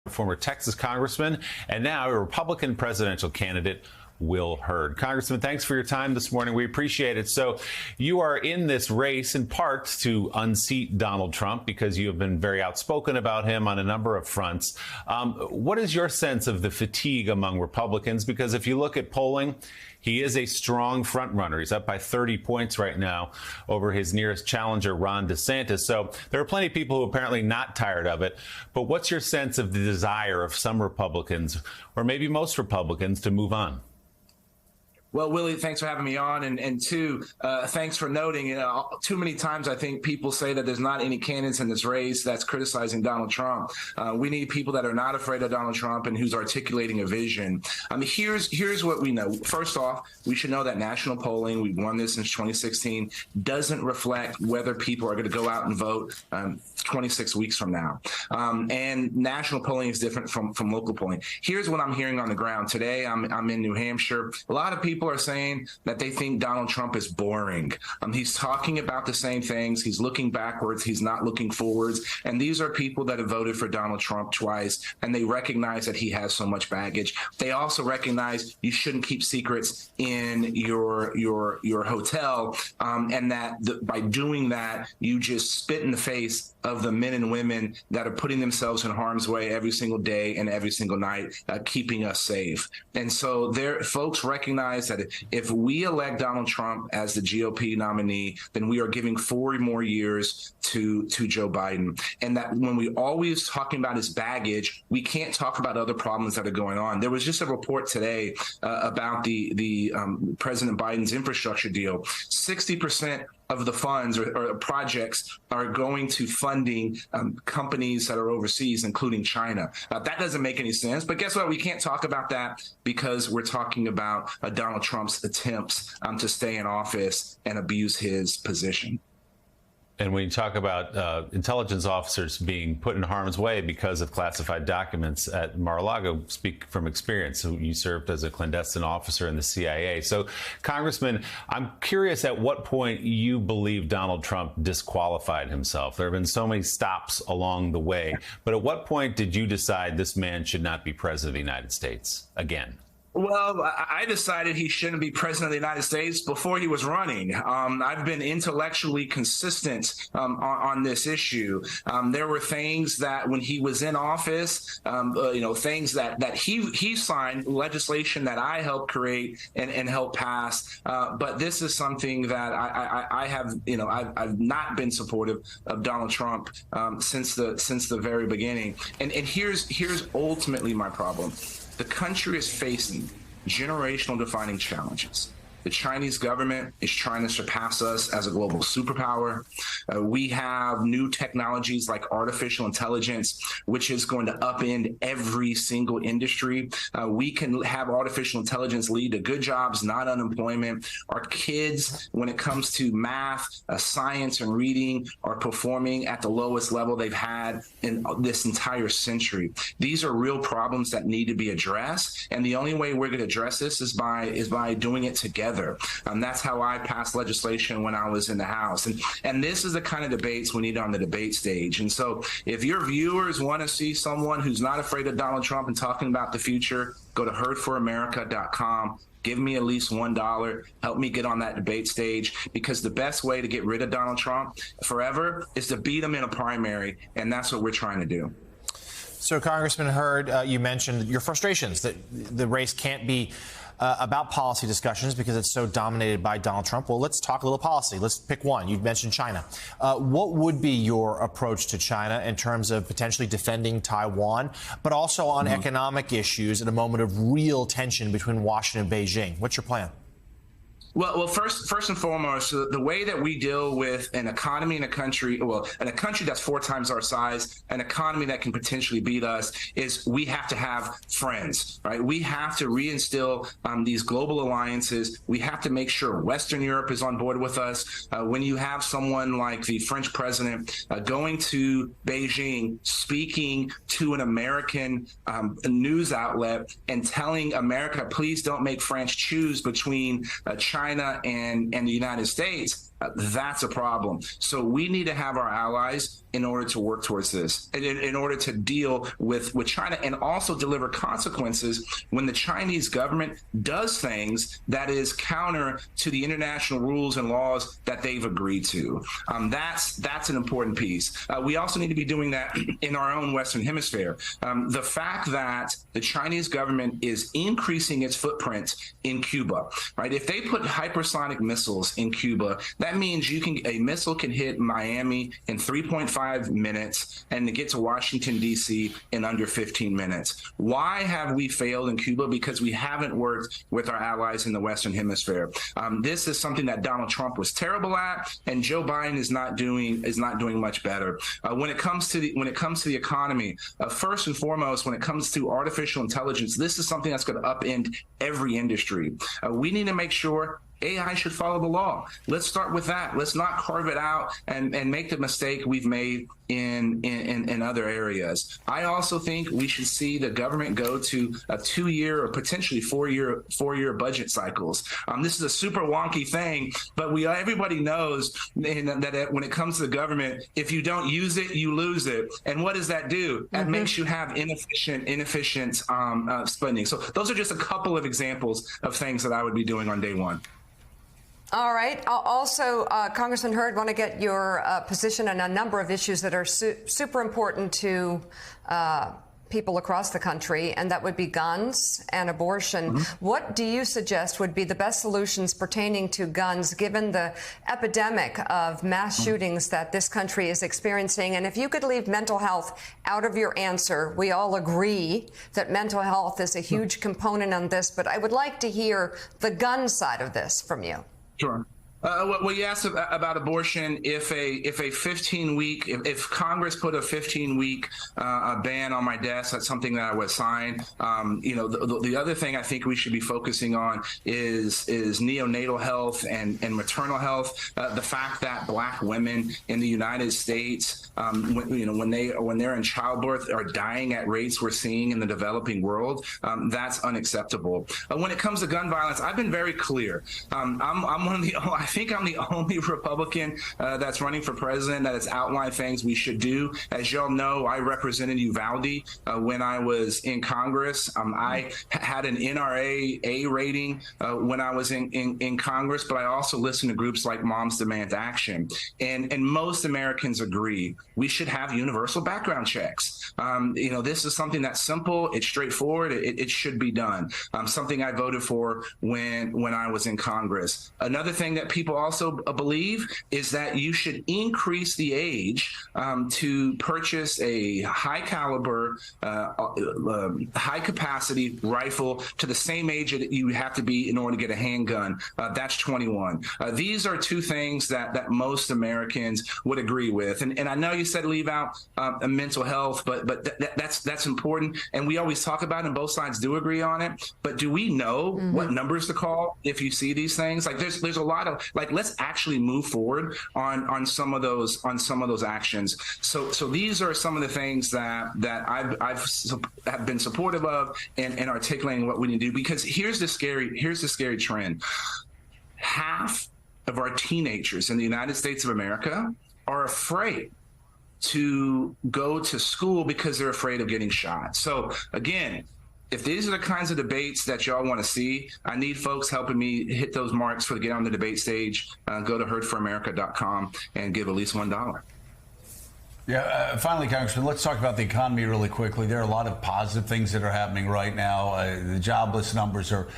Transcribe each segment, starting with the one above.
former Texas congressman, and now a Republican presidential candidate, Will Hurd. Congressman, thanks for your time this morning. We appreciate it. So you are in this race in part to unseat Donald Trump because you have been very outspoken about him on a number of fronts. What is your sense of the fatigue among Republicans? Because if you look at polling, he is a strong front runner. He's up by 30 points right now over his nearest challenger, Ron DeSantis. So there are plenty of people who are apparently not tired of it. But what's your sense of the desire of some Republicans, or maybe most Republicans, to move on? Well, Willie, thanks for having me on. And two, thanks for noting, too many times I think people say that there's not any candidates in this race that's criticizing Donald Trump. We need people that are not afraid of Donald Trump and who's articulating a vision. I mean, here's what we know. First off, we should know that national polling, we've won this since 2016, doesn't reflect whether people are going to go out and vote 26 weeks from now. And national polling is different from local polling. Here's what I'm hearing on the ground. Today, I'm in New Hampshire. A lot of people are saying that they think Donald Trump is boring. He's talking about the same things. He's looking backwards. He's not looking forwards. And these are people that have voted for Donald Trump twice, and they recognize that he has so much baggage. They also recognize you shouldn't keep secrets in your hotel, and that by doing that, you just spit in the face of the men and women that are putting themselves in harm's way every single day and every single night, keeping us safe. And so folks recognize that if we elect Donald Trump as the GOP nominee, then we are giving 4 more years to Joe Biden. And that when we always talking about his baggage, we can't talk about other problems that are going on. There was just a report today about the President Biden's infrastructure deal. 60% of the funds or projects are going to funding companies that are overseas, including China. That doesn't make any sense. But guess what? We can't talk about that because we're talking about Donald Trump's attempts to stay in office and abuse his position. And when you talk about intelligence officers being put in harm's way because of classified documents at Mar-a-Lago, speak from experience. So you served as a clandestine officer in the CIA. So, Congressman, I'm curious at what point you believe Donald Trump disqualified himself. There have been so many stops along the way. But at what point did you decide this man should not be president of the United States again? Well, I decided he shouldn't be president of the United States before he was running. I've been intellectually consistent on this issue. There were things that when he was in office, things that he signed, legislation that I helped create and helped pass. But this is something that I have, I've not been supportive of Donald Trump since the very beginning. And here's ultimately my problem. The country is facing generational defining challenges. The Chinese government is trying to surpass us as a global superpower. We have new technologies like artificial intelligence, which is going to upend every single industry. We can have artificial intelligence lead to good jobs, not unemployment. Our kids, when it comes to math, science, and reading, are performing at the lowest level they've had in this entire century. These are real problems that need to be addressed, and the only way we're going to address this is by doing it together. That's how I passed legislation when I was in the House. And this is the kind of debates we need on the debate stage. And so if your viewers want to see someone who's not afraid of Donald Trump and talking about the future, go to herdforamerica.com. Give me at least $1. Help me get on that debate stage, because the best way to get rid of Donald Trump forever is to beat him in a primary. And that's what we're trying to do. So, Congressman Hurd, you mentioned your frustrations that the race can't be about policy discussions because it's so dominated by Donald Trump. Well, let's talk a little policy. Let's pick one. You mentioned China. What would be your approach to China in terms of potentially defending Taiwan, but also on economic issues at a moment of real tension between Washington and Beijing? What's your plan? Well, first and foremost, the way that we deal with an economy in a country, in a country that's 4 times our size, an economy that can potentially beat us, is we have to have friends, right? We have to reinstill these global alliances. We have to make sure Western Europe is on board with us. When you have someone like the French president going to Beijing, speaking to an American news outlet and telling America, please don't make France choose between China and the United States, That's a problem. So we need to have our allies in order to work towards this, and in order to deal with China, and also deliver consequences when the Chinese government does things that is counter to the international rules and laws that they've agreed to. That's an important piece. We also need to be doing that in our own Western Hemisphere. The fact that the Chinese government is increasing its footprint in Cuba, right? If they put hypersonic missiles in Cuba, that means a missile can hit Miami in 3.5 minutes and to get to Washington, D.C. in under 15 minutes. Why have we failed in Cuba? Because we haven't worked with our allies in the Western Hemisphere. This is something that Donald Trump was terrible at, and Joe Biden is not doing much better. When it comes to the economy, first and foremost, when it comes to artificial intelligence, this is something that's going to upend every industry. We need to make sure AI should follow the law. Let's start with that. Let's not carve it out and make the mistake we've made in other areas. I also think we should see the government go to a 2-year or potentially 4-year budget cycles. This is a super wonky thing, but everybody knows that when it comes to the government, if you don't use it, you lose it. And what does that do? That makes you have inefficient spending. So those are just a couple of examples of things that I would be doing on day one. All right. Also, Congressman Hurd, want to get your position on a number of issues that are super important to people across the country, and that would be guns and abortion. Mm-hmm. What do you suggest would be the best solutions pertaining to guns, given the epidemic of mass shootings that this country is experiencing? And if you could leave mental health out of your answer, we all agree that mental health is a huge component on this, but I would like to hear the gun side of this from you. Sure. Well, you asked about abortion. If Congress put a 15-week ban on my desk, that's something that I would sign. The other thing I think we should be focusing on is neonatal health and maternal health. The fact that Black women in the United States, when they're in childbirth, are dying at rates we're seeing in the developing world, that's unacceptable. When it comes to gun violence, I've been very clear. I think I'm the only Republican that's running for president that has outlined things we should do. As y'all know, I represented Uvalde when I was in Congress. I had an NRA A rating when I was in Congress, but I also listened to groups like Moms Demand Action. And most Americans agree we should have universal background checks. This is something that's simple, it's straightforward, it should be done. Something I voted for when I was in Congress. Another thing that people also believe is that you should increase the age to purchase a high caliber, high capacity rifle to the same age that you have to be in order to get a handgun. That's 21. These are two things that most Americans would agree with. And I know you said leave out mental health, but that's important. And we always talk about it, and both sides do agree on it. But do we know what numbers to call if you see these things? Like there's a lot of let's actually move forward on some of those actions. So these are some of the things that I've been supportive of and articulating what we need to do, because here's the scary trend. Half of our teenagers in the United States of America are afraid to go to school because they're afraid of getting shot. So again, if these are the kinds of debates that y'all want to see, I need folks helping me hit those marks for to get on the debate stage. Go to herdforamerica.com and give at least $1. Yeah. Finally, Congressman, let's talk about the economy really quickly. There are a lot of positive things that are happening right now. The jobless numbers are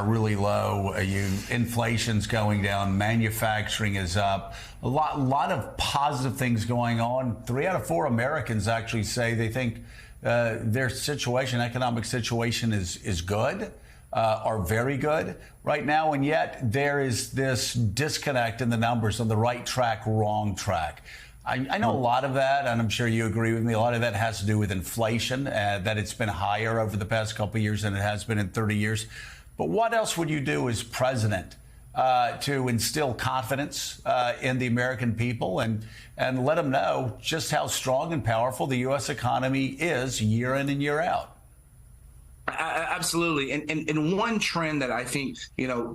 really low. Inflation's going down. Manufacturing is up. A lot of positive things going on. 3 out of 4 Americans actually say they think their economic situation is good, or very good right now, and yet there is this disconnect in the numbers on the right track, wrong track. I know a lot of that, and I'm sure you agree with me, a lot of that has to do with inflation, that it's been higher over the past couple of years than it has been in 30 years. But what else would you do as president to instill confidence in the American people and let them know just how strong and powerful the U.S. economy is year in and year out? Absolutely. And one trend that I think,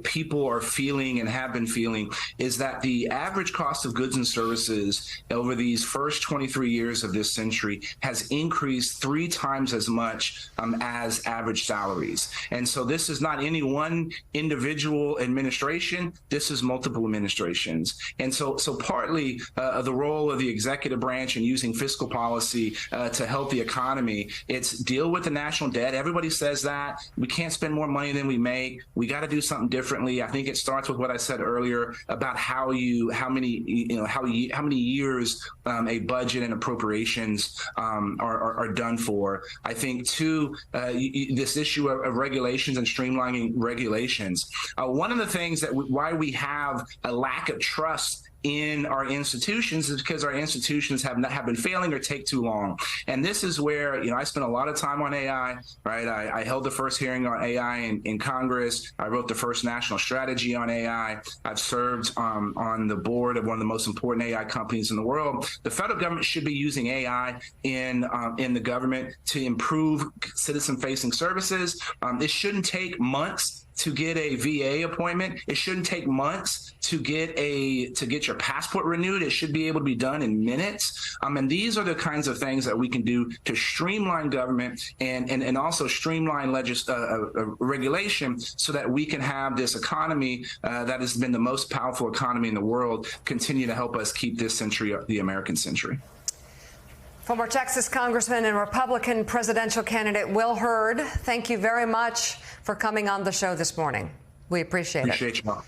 people are feeling and have been feeling is that the average cost of goods and services over these first 23 years of this century has increased 3 times as much as average salaries. And so this is not any one individual administration. This is multiple administrations. And so partly the role of the executive branch in using fiscal policy to help the economy, it's deal with the national debt. Everybody says that we can't spend more money than we make. We got to do something differently. I think it starts with what I said earlier about how many years a budget and appropriations are done for. I think too, this issue of regulations and streamlining regulations. One of the things why we have a lack of trust in our institutions is because our institutions have been failing or take too long. And this is where, I spent a lot of time on AI, right? I held the first hearing on AI in Congress. I wrote the first national strategy on AI. I've served on the board of one of the most important AI companies in the world. The federal government should be using AI in the government to improve citizen-facing services. It shouldn't take months to get a VA appointment. It shouldn't take months to get your passport renewed. It should be able to be done in minutes. And these are the kinds of things that we can do to streamline government and also streamline regulation so that we can have this economy that has been the most powerful economy in the world continue to help us keep this century the American century. Former Texas Congressman and Republican presidential candidate Will Hurd, thank you very much for coming on the show this morning. We appreciate it. Appreciate you all.